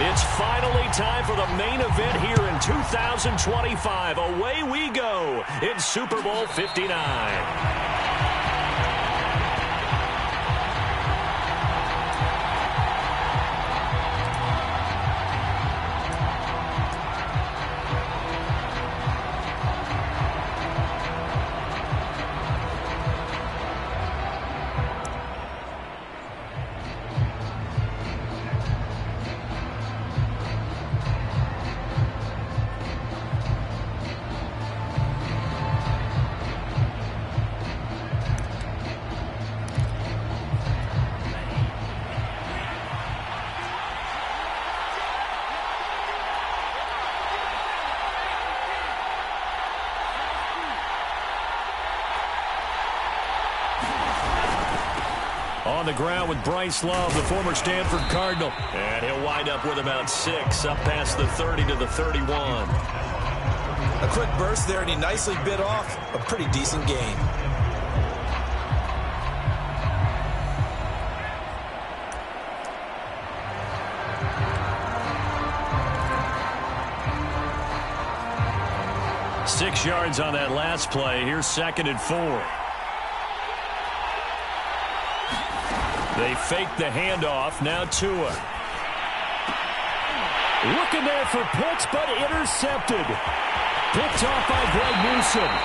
It's finally time for the main event here in 2025. Away we go in Super Bowl 59. On the ground with Bryce Love, the former Stanford Cardinal. And he'll wind up with about 6, up past the 30 to the 31. A quick burst there, and he nicely bit off a pretty decent gain. Six yards on that last play. Here's 2nd and 4. They fake the handoff. Now Tua. Looking there for Pitts, but intercepted. Picked off by Greg Newsome.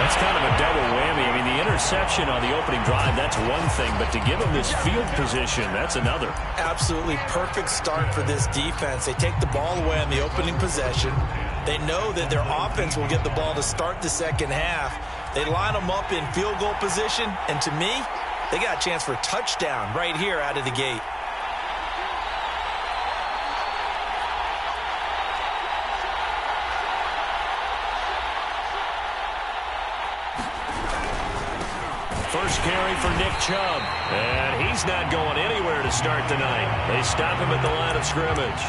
That's kind of a double whammy. I mean, the interception on the opening drive, that's one thing. But to give him this field position, that's another. Absolutely perfect start for this defense. They take the ball away on the opening possession. They know that their offense will get the ball to start the second half. They line them up in field goal position. And to me, they got a chance for a touchdown right here out of the gate. First carry for Nick Chubb. And he's not going anywhere to start the night. They stop him at the line of scrimmage.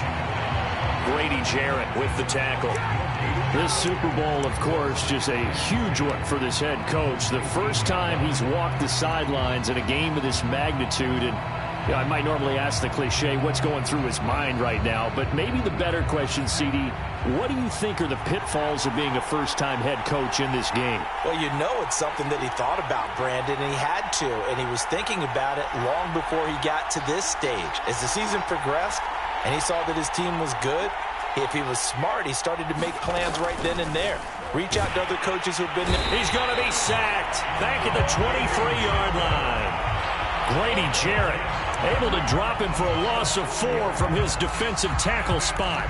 Grady Jarrett with the tackle. This Super Bowl, of course, just a huge one for this head coach. The first time he's walked the sidelines in a game of this magnitude. And you know, I might normally ask the cliche, what's going through his mind right now? But maybe the better question, CD, what do you think are the pitfalls of being a first-time head coach in this game? Well, you know it's something that he thought about, Brandon, and he had to. And he was thinking about it long before he got to this stage. As the season progressed and he saw that his team was good, if he was smart, he started to make plans right then and there. Reach out to other coaches who've been there. He's going to be sacked back at the 23-yard line. Grady Jarrett able to drop him for a loss of 4 from his defensive tackle spot.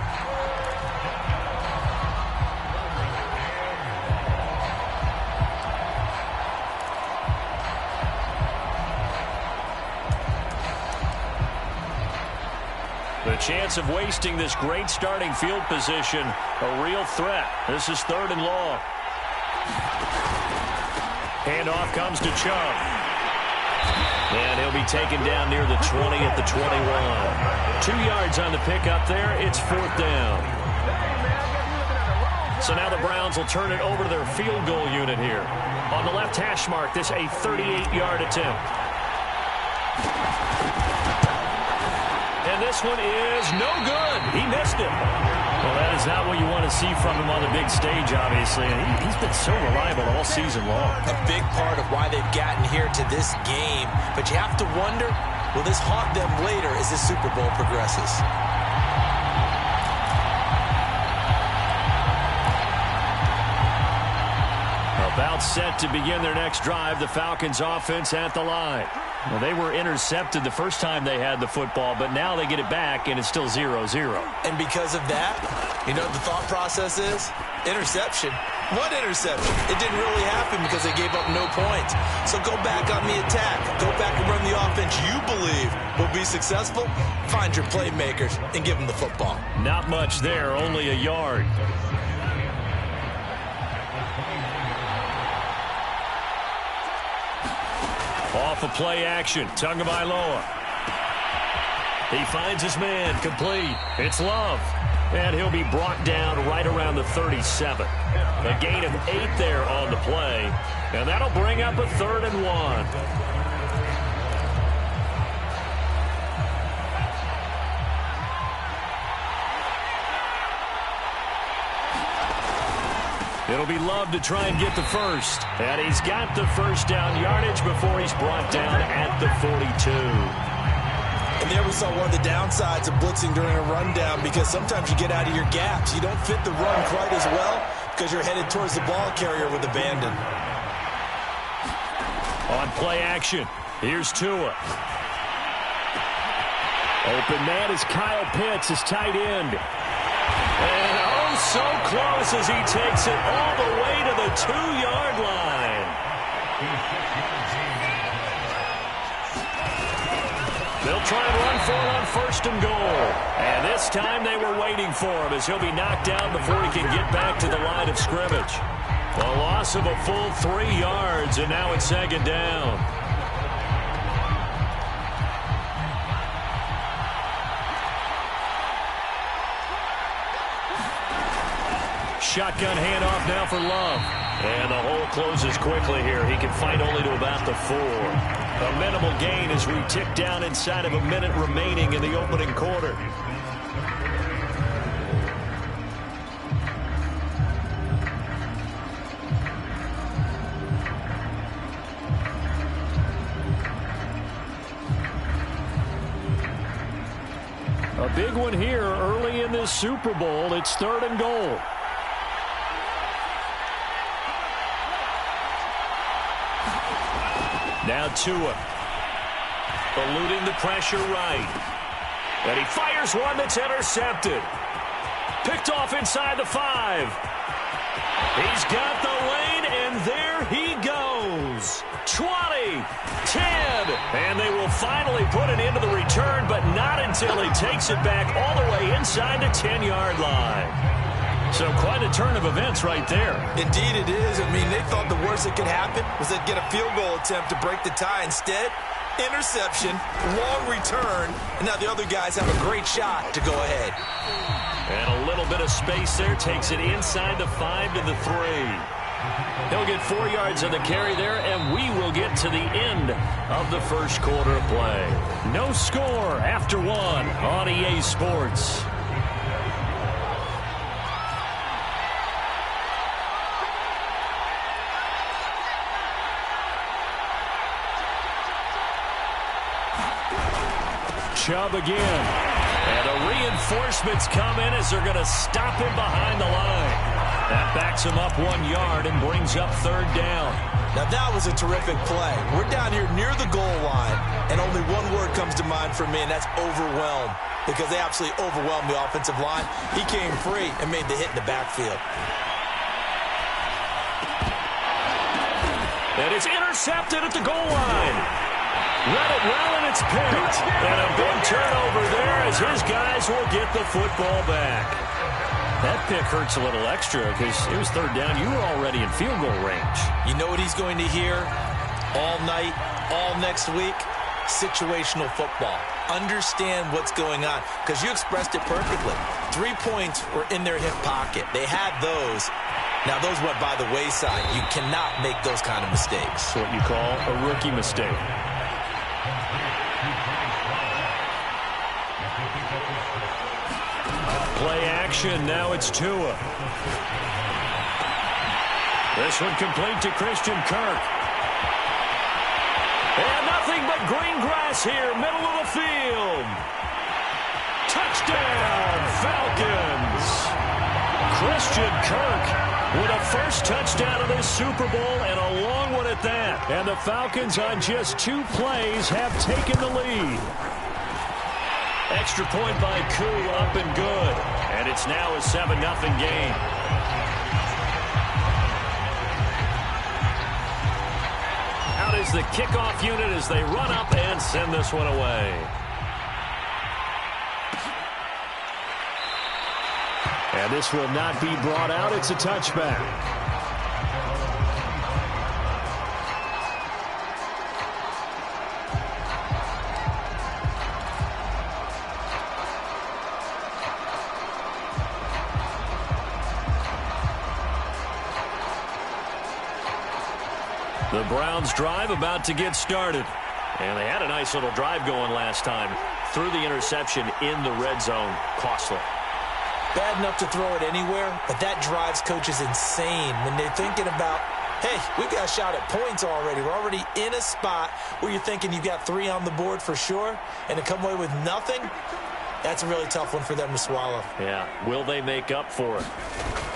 The chance of wasting this great starting field position, a real threat. This is 3rd and long. Handoff comes to Chubb. And he'll be taken down near the 20 at the 21. 2 yards on the pickup there. It's 4th down. So now the Browns will turn it over to their field goal unit here. On the left hash mark, this a 38-yard attempt. And this one is no good. He missed it. Well, that is not what you want to see from him on the big stage, obviously. And he's been so reliable all season long. A big part of why they've gotten here to this game. But you have to wonder, will this haunt them later as this Super Bowl progresses? About set to begin their next drive, the Falcons offense at the line. Well, they were intercepted the first time they had the football, but now they get it back, and it's still 0-0. And because of that, you know what the thought process is? Interception. What interception? It didn't really happen because they gave up no points. So go back on the attack. Go back and run the offense you believe will be successful. Find your playmakers and give them the football. Not much there, only a yard. Off of play action, Tagovailoa. He finds his man, complete. It's Love. And he'll be brought down right around the 37. A gain of 8 there on the play. And that'll bring up a 3rd and 1. It'll be Love to try and get the first. And he's got the first down yardage before he's brought down at the 42. And there we saw one of the downsides of blitzing during a rundown, because sometimes you get out of your gaps. You don't fit the run quite as well because you're headed towards the ball carrier with abandon. On play action, here's Tua. Open man is Kyle Pitts, his tight end. And oh, so close as he takes it all the way to the 2-yard line. They'll try and run for it on first and goal. And this time they were waiting for him, as he'll be knocked down before he can get back to the line of scrimmage. A loss of a full 3 yards, and now it's second down. Shotgun handoff now for Love. And the hole closes quickly here. He can fight only to about the 4. A minimal gain as we tick down inside of a minute remaining in the opening quarter. A big one here early in this Super Bowl. It's 3rd and goal. Now Tua, eluding the pressure right. And he fires one that's intercepted. Picked off inside the 5. He's got the lane, and there he goes. 20, 10, and they will finally put an end to the return, but not until he takes it back all the way inside the 10-yard line. So quite a turn of events right there. Indeed it is. I mean, they thought the worst that could happen was they'd get a field goal attempt to break the tie. Instead, interception, long return, and now the other guys have a great shot to go ahead. And a little bit of space there takes it inside the 5 to the 3. He'll get 4 yards on the carry there, and we will get to the end of the first quarter of play. No score after 1 on EA Sports. Chubb again. And the reinforcements come in as they're going to stop him behind the line. That backs him up 1 yard and brings up 3rd down. Now that was a terrific play. We're down here near the goal line, and only one word comes to mind for me, and that's overwhelmed, because they absolutely overwhelmed the offensive line. He came free and made the hit in the backfield. And it's intercepted at the goal line. Let it well, and it's picked. And a big turnover there as his guys will get the football back. That pick hurts a little extra because it was 3rd down. You were already in field goal range. You know what he's going to hear all night, all next week? Situational football. Understand what's going on, because you expressed it perfectly. 3 points were in their hip pocket. They had those. Now, those went by the wayside. You cannot make those kind of mistakes. It's what you call a rookie mistake. Play action. Now it's Tua. This one complete to Christian Kirk. And nothing but green grass here, middle of the field. Touchdown, Falcons. Christian Kirk with a first touchdown of this Super Bowl, and a long one at that. And the Falcons on just 2 plays have taken the lead. Extra point by Koo, up and good. And it's now a 7-0 game. Out is the kickoff unit as they run up and send this one away. And this will not be brought out. It's a touchback. The Browns drive about to get started. And they had a nice little drive going last time. Threw the interception in the red zone. Costly. bad enough to throw it anywhere, but that drives coaches insane when they're thinking about, hey, we've got a shot at points already. We're already in a spot where you're thinking you've got 3 on the board for sure, and to come away with nothing, that's a really tough one for them to swallow. Yeah, will they make up for it?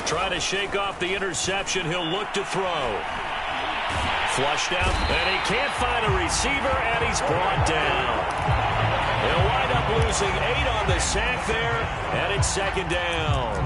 Try to shake off the interception. He'll look to throw. Flushed out, and he can't find a receiver, and he's brought down. He'll wind up losing 8 on the sack there, and it's 2nd down.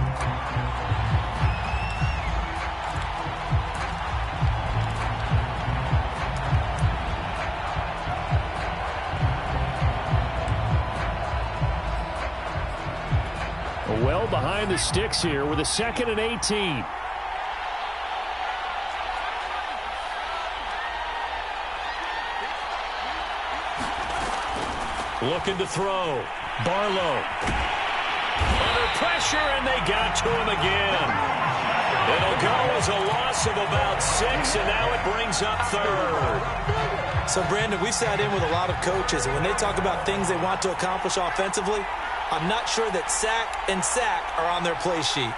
Well behind the sticks here with a 2nd and 18. Looking to throw. Barlow. Under pressure, and they got to him again. It'll go as a loss of about 6, and now it brings up 3rd. So, Brandon, we sat in with a lot of coaches, and when they talk about things they want to accomplish offensively, I'm not sure that sack and sack are on their play sheet.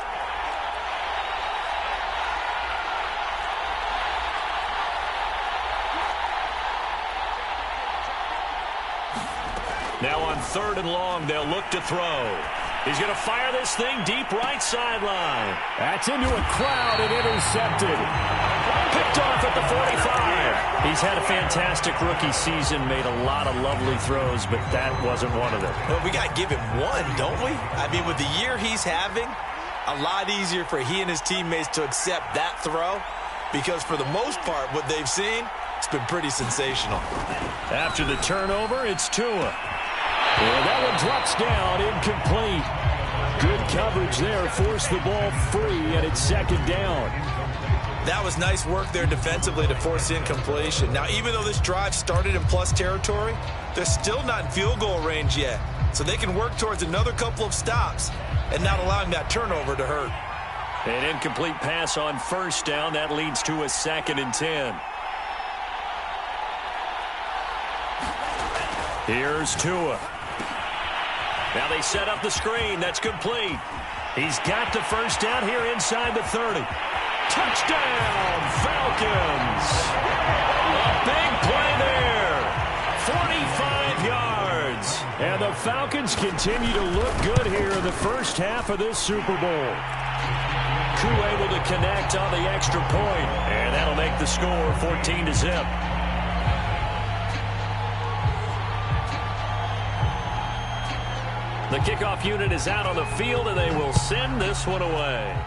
Now on 3rd and long, they'll look to throw. He's going to fire this thing deep right sideline. That's into a crowd and intercepted. Picked off at the 45. He's had a fantastic rookie season, made a lot of lovely throws, but that wasn't one of them. Well, we got to give him one, don't we? I mean, with the year he's having, a lot easier for he and his teammates to accept that throw, because for the most part, what they've seen, it's been pretty sensational. After the turnover, it's Tua. Well, that one drops down, incomplete. Good coverage there, forced the ball free, and it's 2nd down. That was nice work there defensively to force incompletion. Now, even though this drive started in plus territory, they're still not in field goal range yet. So they can work towards another couple of stops and not allowing that turnover to hurt. An incomplete pass on 1st down. That leads to a 2nd and 10. Here's Tua. Now they set up the screen. That's complete. He's got the 1st down here inside the 30. Touchdown, Falcons. A big play there. 45 yards. And the Falcons continue to look good here in the first half of this Super Bowl. Koo able to connect on the extra point, and that'll make the score 14-0. The kickoff unit is out on the field, and they will send this one away.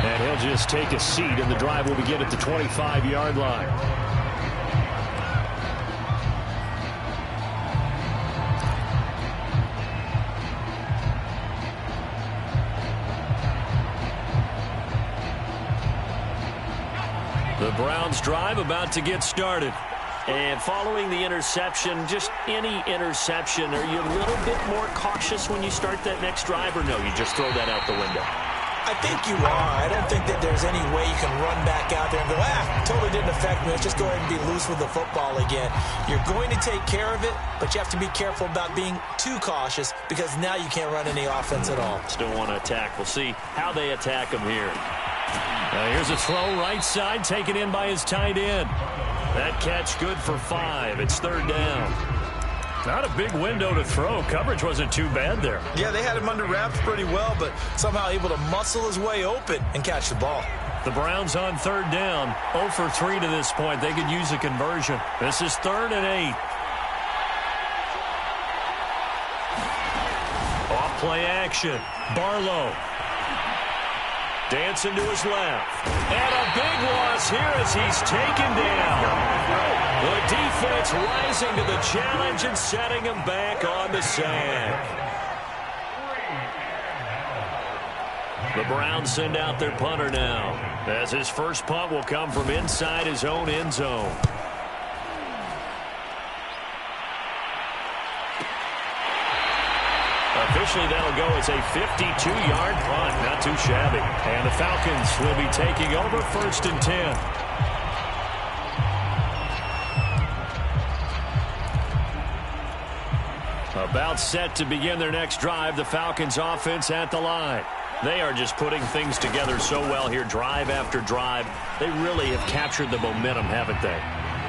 And he'll just take a seat, and the drive will begin at the 25-yard line. The Browns drive about to get started. And following the interception, just any interception, are you a little bit more cautious when you start that next drive, or no, you just throw that out the window? I think you are. I don't think that there's any way you can run back out there and go, totally didn't affect me. Let's just go ahead and be loose with the football again. You're going to take care of it, but you have to be careful about being too cautious, because now you can't run any offense at all. Still want to attack. We'll see how they attack him here. Here's a throw right side, taken in by his tight end. That catch good for 5. It's 3rd down. Not a big window to throw. Coverage wasn't too bad there. Yeah, they had him under wraps pretty well, but somehow able to muscle his way open and catch the ball. The Browns on 3rd down. 0 for 3 to this point. They could use a conversion. This is 3rd and 8. Off play action. Barlow. Dancing to his left. And a big loss here as he's taken down. The defense rising to the challenge and setting him back on the sack. The Browns send out their punter now, as his first punt will come from inside his own end zone. Officially, that'll go as a 52-yard punt. Not too shabby. And the Falcons will be taking over 1st and 10. About set to begin their next drive, the Falcons offense at the line. They are just putting things together so well here, drive after drive. They really have captured the momentum, haven't they?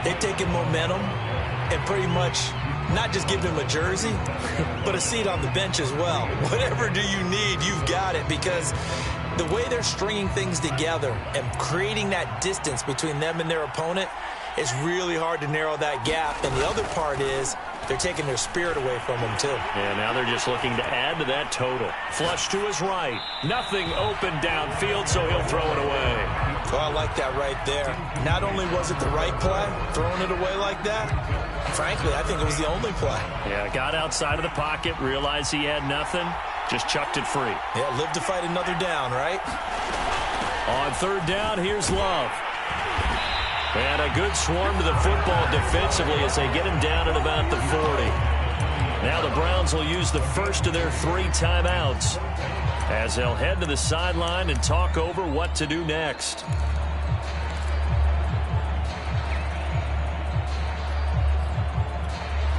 They've taken momentum and pretty much not just given him a jersey, but a seat on the bench as well. Whatever do you need, you've got it, because the way they're stringing things together and creating that distance between them and their opponent is really hard to narrow that gap. And the other part is they're taking their spirit away from them, too. And now they're just looking to add to that total. Flush to his right. Nothing open downfield, so he'll throw it away. Oh, I like that right there. Not only was it the right play, throwing it away like that, frankly, I think it was the only play. Yeah, got outside of the pocket, realized he had nothing, just chucked it free. Yeah, live to fight another down, right? On third down, here's Love. And a good swarm to the football defensively as they get him down at about the 40. Now the Browns will use the first of their 3 timeouts as they'll head to the sideline and talk over what to do next.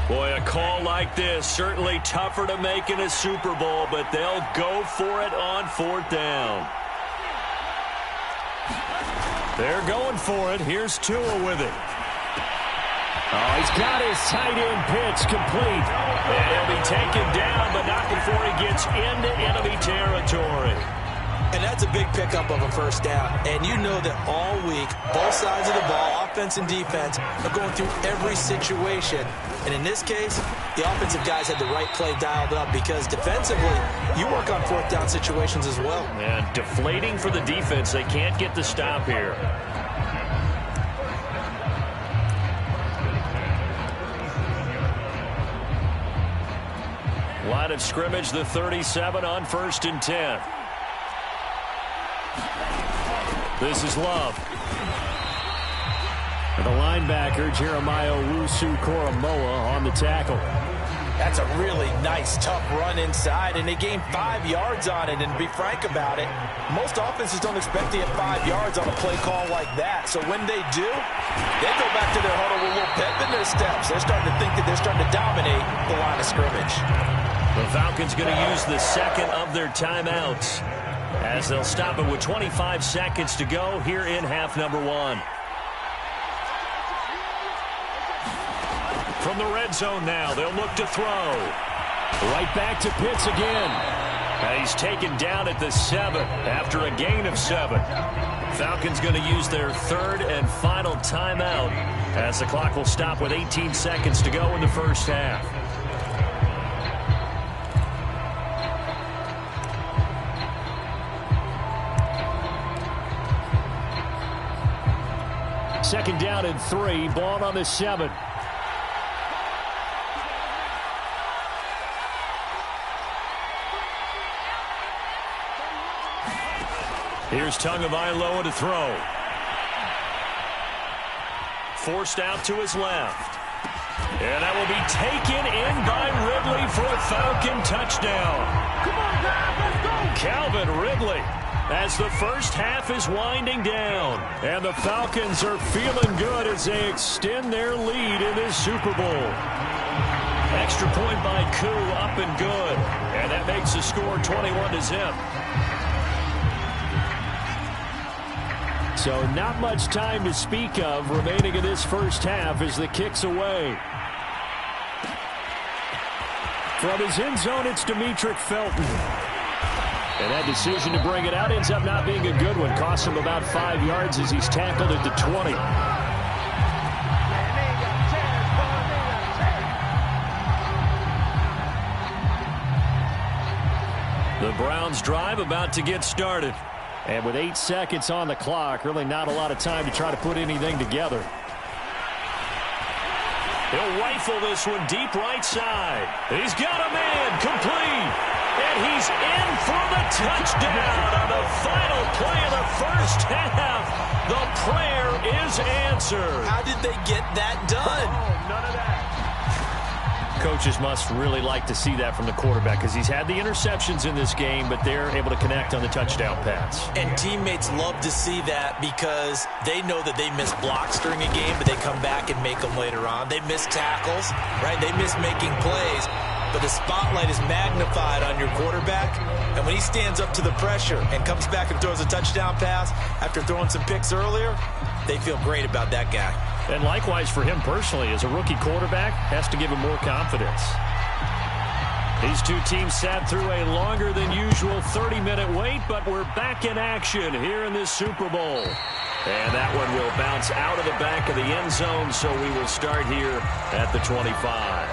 Boy, a call like this, certainly tougher to make in a Super Bowl, but they'll go for it on 4th down. They're going for it. Here's Tua with it. Oh, he's got his tight end pitch complete. And he'll be taken down, but not before he gets into enemy territory. And that's a big pickup of a first down. And you know that all week, both sides of the ball, offense and defense, are going through every situation. And in this case, the offensive guys had the right play dialed up because defensively, you work on 4th down situations as well. And deflating for the defense. They can't get the stop here. Line of scrimmage, the 37 on 1st and 10. This is Love. And the linebacker, Jeremiah Owusu-Koramoah, on the tackle. That's a really nice, tough run inside, and they gained 5 yards on it. And to be frank about it, most offenses don't expect to get 5 yards on a play call like that. So when they do, they go back to their huddle with a little pep in their steps. They're starting to think that they're starting to dominate the line of scrimmage. The Falcons going to use the second of their timeouts as they'll stop it with 25 seconds to go here in half number 1. From the red zone now, they'll look to throw. Right back to Pitts again. And he's taken down at the 7 after a gain of 7. Falcons going to use their 3rd and final timeout as the clock will stop with 18 seconds to go in the first half. Second down and 3, ball on the 7. Here's Tagovailoa to throw. Forced out to his left. And that will be taken in by Ridley for a Falcon touchdown. Come on, guys, let's go. Calvin Ridley, as the first half is winding down. And the Falcons are feeling good as they extend their lead in this Super Bowl. Extra point by Koo, up and good. And that makes the score 21-0. So not much time to speak of remaining in this first half as the kick's away. From his end zone, it's Demetric Felton. And that decision to bring it out ends up not being a good one. Costs him about 5 yards as he's tackled at the 20. The Browns drive about to get started. And with 8 seconds on the clock, really not a lot of time to try to put anything together. He'll rifle this one deep right side. He's got a man complete. And he's in for the touchdown on the final play of the first half. The prayer is answered. How did they get that done? Oh, none of that. Coaches must really like to see that from the quarterback because he's had the interceptions in this game, but they're able to connect on the touchdown pass. And teammates love to see that because they know that they miss blocks during a game, but they come back and make them later on. They miss tackles, right? They miss making plays. but the spotlight is magnified on your quarterback. And when he stands up to the pressure and comes back and throws a touchdown pass after throwing some picks earlier, they feel great about that guy. And likewise for him personally, as a rookie quarterback, has to give him more confidence. These two teams sat through a longer than usual 30-minute wait, but we're back in action here in this Super Bowl. And that one will bounce out of the back of the end zone, so we will start here at the 25.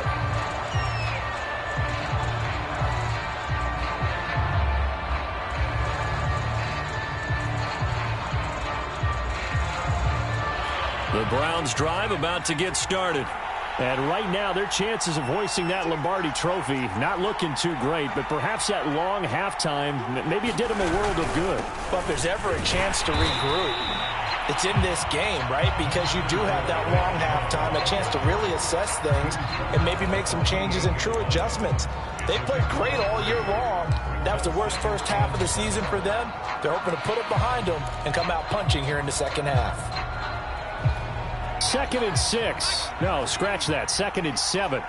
The Browns drive about to get started. And right now, their chances of hoisting that Lombardi trophy not looking too great, but perhaps that long halftime, maybe it did them a world of good. But if there's ever a chance to regroup, it's in this game, right? Because you do have that long halftime, a chance to really assess things and maybe make some changes and true adjustments. They played great all year long. That was the worst first half of the season for them. They're hoping to put it behind them and come out punching here in the second half. 2nd and 6. No, scratch that. 2nd and 7.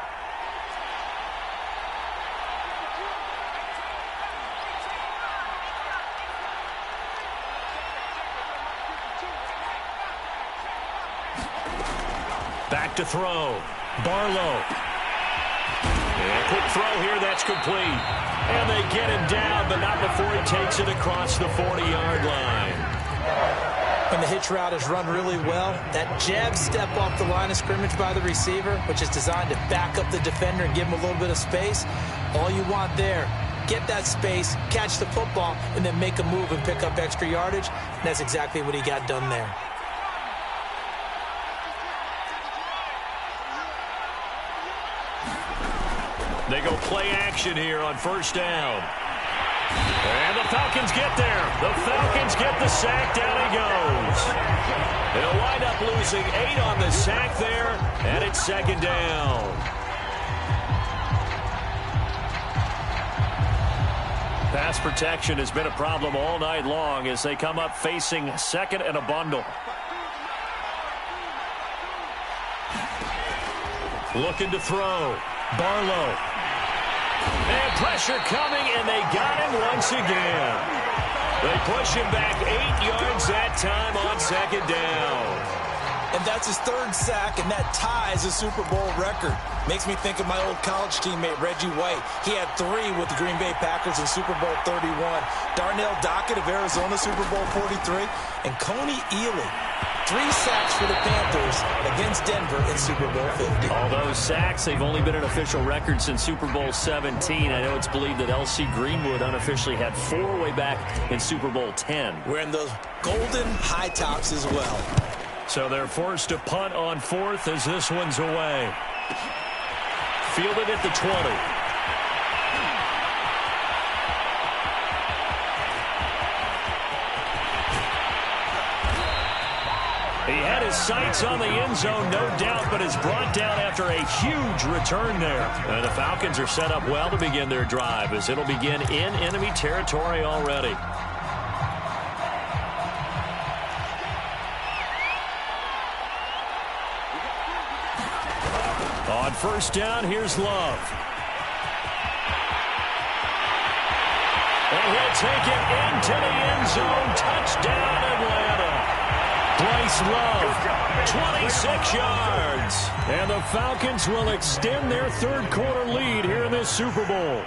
Back to throw. Barlow. And quick throw here. That's complete. And they get him down, but not before he takes it across the 40-yard line. When the hitch route is run really well, that jab step off the line of scrimmage by the receiver, which is designed to back up the defender and give him a little bit of space, all you want there, get that space, catch the football, and then make a move and pick up extra yardage. And that's exactly what he got done there. They go play action here on first down. And the Falcons get there. The Falcons get the sack. Down he goes. They'll wind up losing 8 on the sack there, and it's 2nd down. Pass protection has been a problem all night long as they come up facing 2nd and a bundle. Looking to throw. Barlow. And pressure coming, and they got him once again. They push him back 8 yards that time on 2nd down. And that's his 3rd sack, and that ties a Super Bowl record. Makes me think of my old college teammate, Reggie White. He had 3 with the Green Bay Packers in Super Bowl 31. Darnell Dockett of Arizona, Super Bowl 43. And Coney Ealy, 3 sacks for the Panthers against Denver in Super Bowl 50. All those sacks, they've only been an official record since Super Bowl 17. I know it's believed that L.C. Greenwood unofficially had 4 way back in Super Bowl 10. Wearing those golden high tops as well. So they're forced to punt on 4th as this one's away. Fielded at the 20. He had his sights on the end zone, no doubt, but is brought down after a huge return there. And the Falcons are set up well to begin their drive as it'll begin in enemy territory already. On first down, here's Love. And he'll take it into the end zone. Touchdown, Atlanta. Bryce Love, 26 yards. And the Falcons will extend their 3rd quarter lead here in this Super Bowl.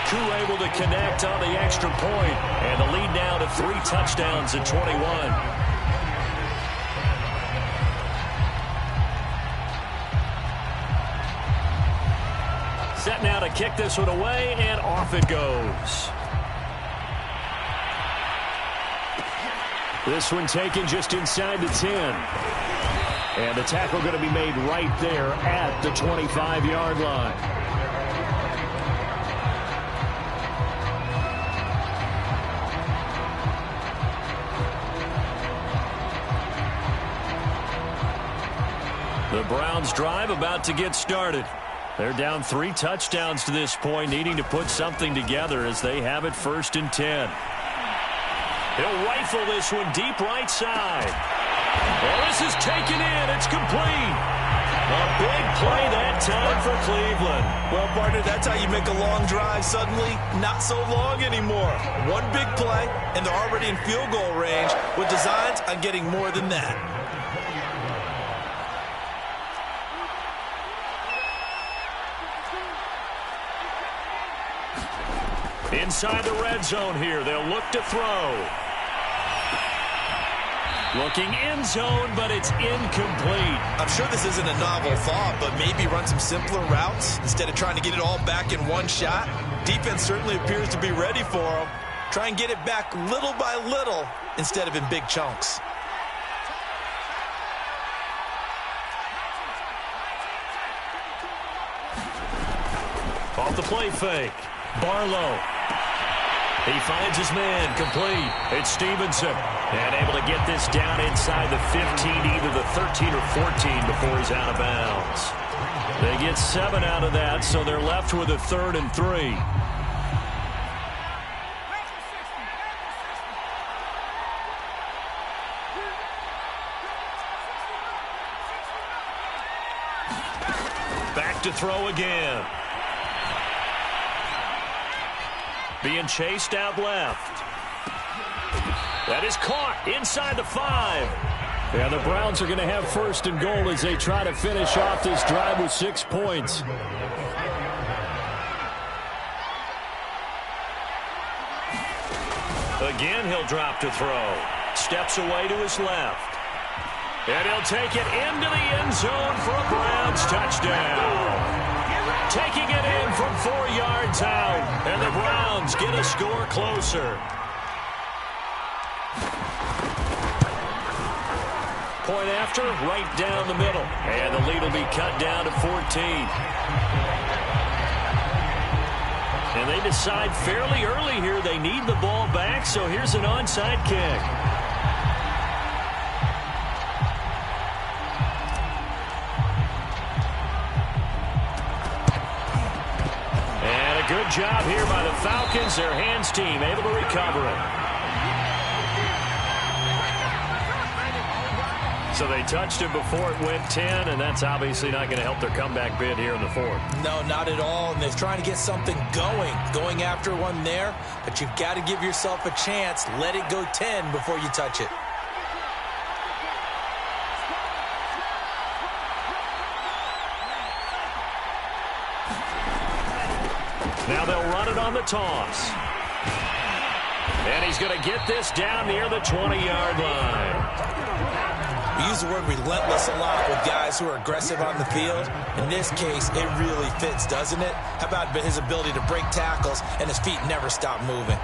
Crew able to connect on the extra point, and the lead now to 3 touchdowns at 21. Set now to kick this one away, and off it goes. This one taken just inside the 10. And the tackle going to be made right there at the 25-yard line. The Browns drive about to get started. They're down 3 touchdowns to this point, needing to put something together as they have it 1st and 10. He'll rifle this one deep right side. Well, this is taken in. It's complete. A big play that time for Cleveland. Well, partner, that's how you make a long drive suddenly not so long anymore. One big play, and they're already in field goal range with designs on getting more than that. Inside the red zone here, they'll look to throw. Looking end zone, but it's incomplete. I'm sure this isn't a novel thought, but maybe run some simpler routes instead of trying to get it all back in one shot. Defense certainly appears to be ready for them. Try and get it back little by little instead of in big chunks. Off the play fake. Barlow. He finds his man, complete. It's Stevenson. And able to get this down inside the 15, either the 13 or 14 before he's out of bounds. They get 7 out of that, so they're left with a 3rd and 3. Back to throw again. Being chased out left. That is caught inside the 5. Yeah, the Browns are going to have 1st and goal as they try to finish off this drive with 6 points. Again, he'll drop to throw. Steps away to his left. And he'll take it into the end zone for a Browns touchdown. Taking it in from 4 yards out. And the Browns get a score closer. Point after, right down the middle. And the lead will be cut down to 14. And they decide fairly early here they need the ball back, so here's an onside kick. And a good job here by the Falcons, their hands team, able to recover it. So they touched him before it went 10, and that's obviously not going to help their comeback bid here in the 4th. No, not at all, and they're trying to get something going after one there, but you've got to give yourself a chance. Let it go 10 before you touch it. Now they'll run it on the toss. And he's going to get this down near the 20-yard line. We use the word relentless a lot with guys who are aggressive on the field. In this case, it really fits, doesn't it? How about his ability to break tackles and his feet never stop moving?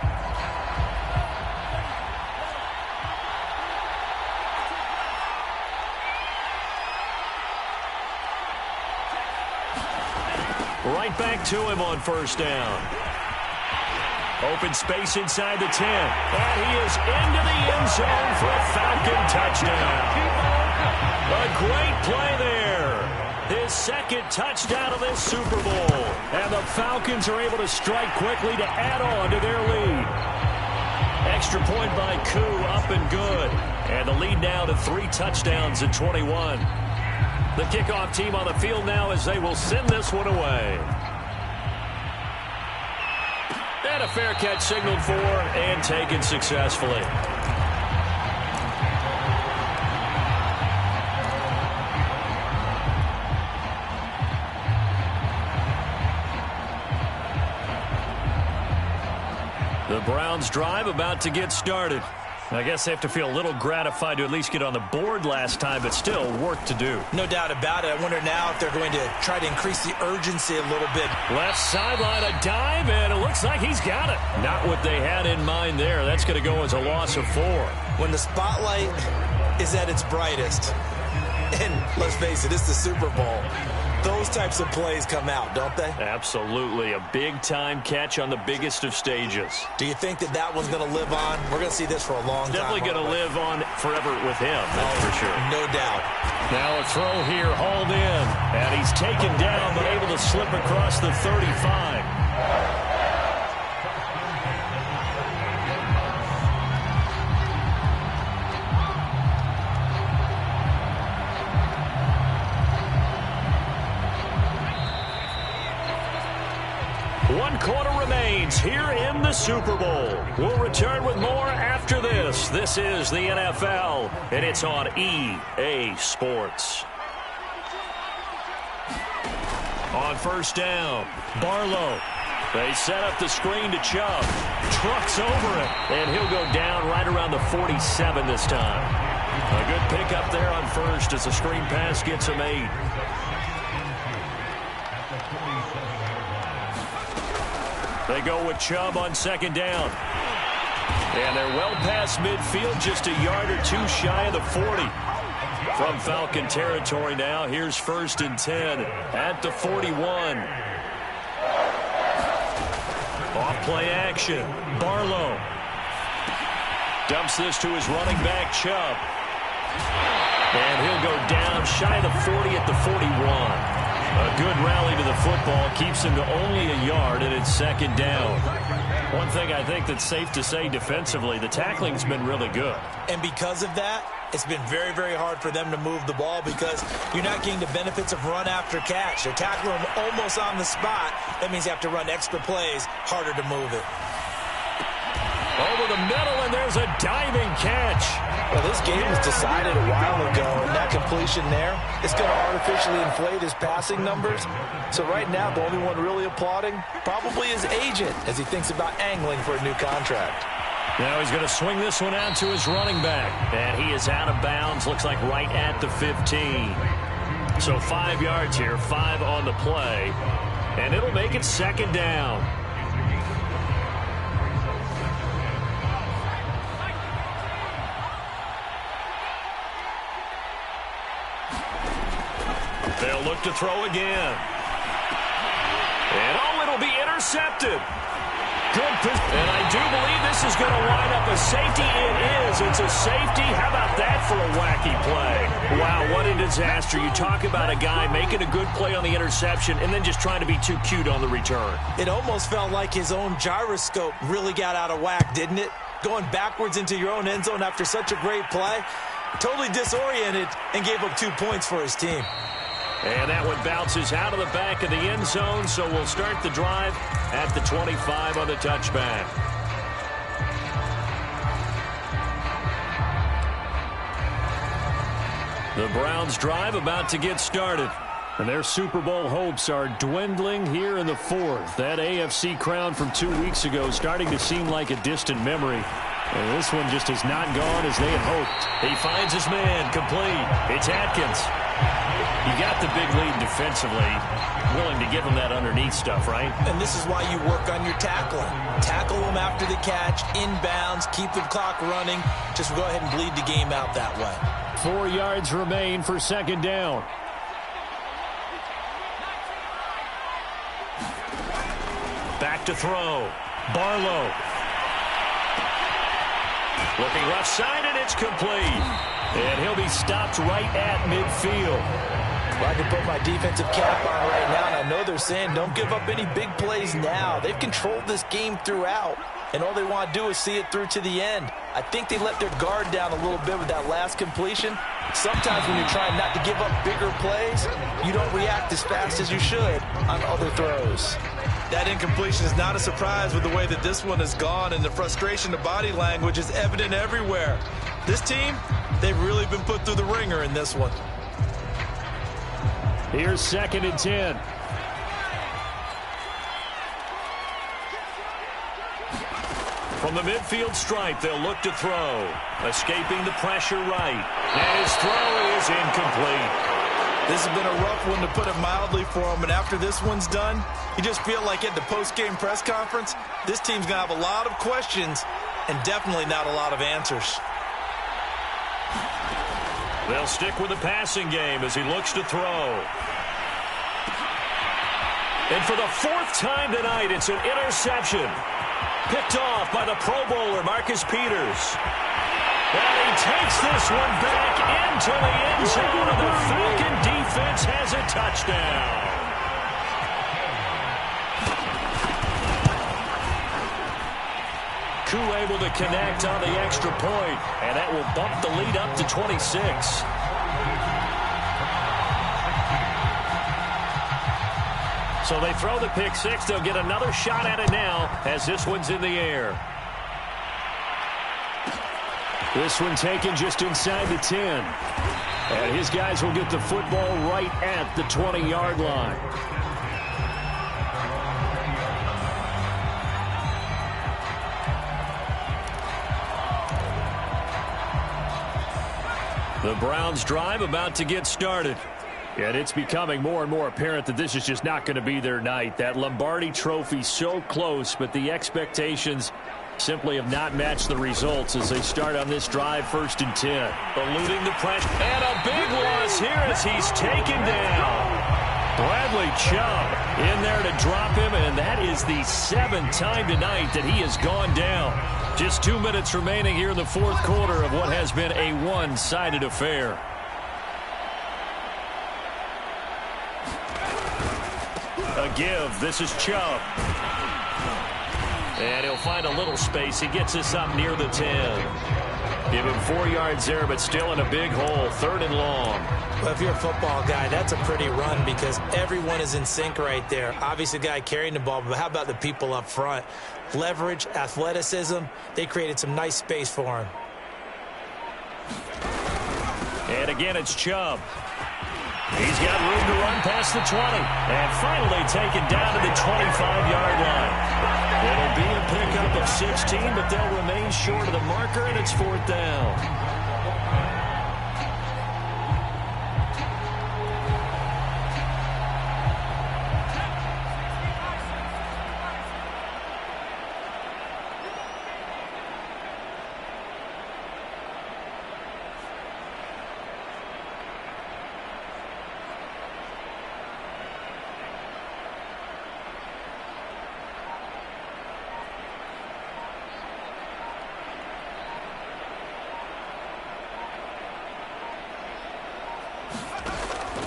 Right back to him on 1st down. Open space inside the 10. And he is into the end zone for a Falcon touchdown. A great play there. His 2nd touchdown of this Super Bowl. And the Falcons are able to strike quickly to add on to their lead. Extra point by Koo, up and good. And the lead now to 3 touchdowns at 21. The kickoff team on the field now as they will send this one away. And a fair catch signaled for and taken successfully. The Browns drive about to get started. I guess they have to feel a little gratified to at least get on the board last time, but still work to do. No doubt about it. I wonder now if they're going to try to increase the urgency a little bit. Left sideline, a dive, and it looks like he's got it. Not what they had in mind there. That's going to go as a loss of 4. When the spotlight is at its brightest, and let's face it, it's the Super Bowl, those types of plays come out, don't they? Absolutely. A big-time catch on the biggest of stages. Do you think that that one's going to live on? We're going to see this for a long time. Definitely going to live on forever with him, that's for sure. No doubt. Now a throw here, hauled in. And he's taken down, but able to slip across the 35. quarter remains here in the Super Bowl. We'll return with more after this. This is the NFL, and it's on EA Sports. On first down, Barlow. They set up the screen to Chubb. Trucks over it, and he'll go down right around the 47 this time. A good pickup there on first as the screen pass gets him 8. They go with Chubb on second down. And they're well past midfield, just a yard or two shy of the 40. From Falcon territory now, here's first and 10 at the 41. Off-play action. Barlow dumps this to his running back, Chubb. And he'll go down shy of the 40 at the 41. A good rally to the football keeps him to only a yard, and it's second down. One thing I think that's safe to say defensively, the tackling's been really good. And because of that, it's been very, very hard for them to move the ball because you're not getting the benefits of run after catch. They're tackling them almost on the spot. That means you have to run extra plays, harder to move it. Over the middle, and there's a diving catch. Well, this game was decided a while ago, and that completion there is going to artificially inflate his passing numbers. So right now, the only one really applauding probably his agent as he thinks about angling for a new contract. Now he's going to swing this one out to his running back. And he is out of bounds, looks like right at the 15. So 5 yards here, 5 on the play. And it'll make it second down. They'll look to throw again. And oh, it'll be intercepted. Good. And I do believe this is going to line up a safety. It is. It's a safety. How about that for a wacky play? Wow, what a disaster. You talk about a guy making a good play on the interception and then just trying to be too cute on the return. It almost felt like his own gyroscope really got out of whack, didn't it? Going backwards into your own end zone after such a great play. Totally disoriented and gave up 2 points for his team. And that one bounces out of the back of the end zone, so we'll start the drive at the 25 on the touchback. The Browns' drive about to get started. And their Super Bowl hopes are dwindling here in the fourth. That AFC crown from 2 weeks ago starting to seem like a distant memory. And this one just has not gone as they had hoped. He finds his man, complete. It's Atkins. You got the big lead defensively, willing to give him that underneath stuff, right? And this is why you work on your tackling. Tackle them after the catch, inbounds, keep the clock running. Just go ahead and bleed the game out that way. 4 yards remain for second down. Back to throw. Barlow. Looking left side, and it's complete. And he'll be stopped right at midfield. Well, I can put my defensive cap on right now, and I know they're saying don't give up any big plays now. They've controlled this game throughout, and all they want to do is see it through to the end. I think they let their guard down a little bit with that last completion. Sometimes when you're trying not to give up bigger plays, you don't react as fast as you should on other throws. That incompletion is not a surprise with the way that this one has gone, and the frustration, the body language is evident everywhere. This team, they've really been put through the ringer in this one. Here's second and 10. From the midfield stripe, they'll look to throw. Escaping the pressure right. And his throw is incomplete. This has been a rough one, to put it mildly, for him. And after this one's done, you just feel like at the post-game press conference, this team's going to have a lot of questions and definitely not a lot of answers. They'll stick with the passing game as he looks to throw. And for the 4th time tonight, it's an interception. Picked off by the Pro Bowler, Marcus Peters. And he takes this one back into the end zone, and the Falcon defense has a touchdown. Koo able to connect on the extra point, and that will bump the lead up to 26. So they throw the pick six. They'll get another shot at it now as this one's in the air. This one taken just inside the 10. And his guys will get the football right at the 20-yard line. The Browns drive about to get started. And it's becoming more and more apparent that this is just not going to be their night. That Lombardi trophy so close, but the expectations simply have not matched the results as they start on this drive, 1st and 10. Eluding the pressure. And a big loss here as he's taken down. Bradley Chubb in there to drop him, and that is the 7th time tonight that he has gone down. Just 2 minutes remaining here in the 4th quarter of what has been a one-sided affair. A give. This is Chubb. And he'll find a little space. He gets us up near the 10. Give him 4 yards there, but still in a big hole. 3rd and long. Well, if you're a football guy, that's a pretty run because everyone is in sync right there. Obviously, the guy carrying the ball, but how about the people up front? Leverage, athleticism. They created some nice space for him. And again, it's Chubb. He's got room to run past the 20. And finally taken down to the 25-yard line. It'll be a pickup of 16, but they'll remain short of the marker, and it's 4th down.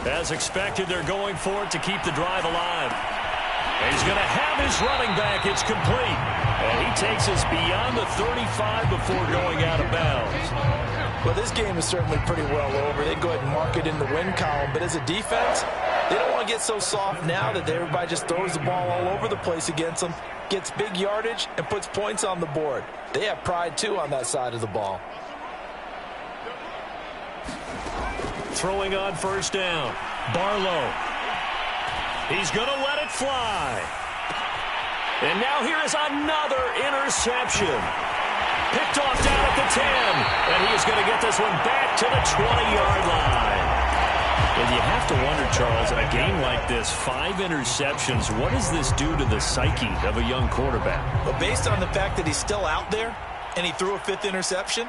As expected, they're going for it to keep the drive alive. And he's going to have his running back. It's complete. And he takes us beyond the 35 before going out of bounds. Well, this game is certainly pretty well over. They go ahead and mark it in the win column. But as a defense, they don't want to get so soft now that everybody just throws the ball all over the place against them, gets big yardage, and puts points on the board. They have pride, too, on that side of the ball. Throwing on 1st down. Barlow. He's going to let it fly. And now here is another interception. Picked off down at the 10. And he is going to get this one back to the 20-yard line. And you have to wonder, Charles, a game like this, 5 interceptions, what does this do to the psyche of a young quarterback? Well, based on the fact that he's still out there and he threw a 5th interception,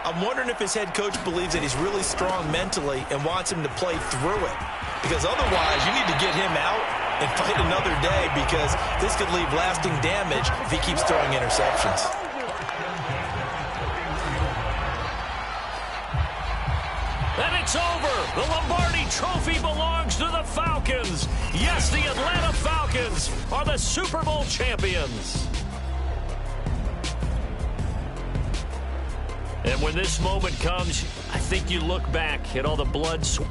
I'm wondering if his head coach believes that he's really strong mentally and wants him to play through it. Because otherwise, you need to get him out and fight another day because this could leave lasting damage if he keeps throwing interceptions. And it's over. The Lombardi Trophy belongs to the Falcons. Yes, the Atlanta Falcons are the Super Bowl champions. And when this moment comes, I think you look back at all the blood, sweat,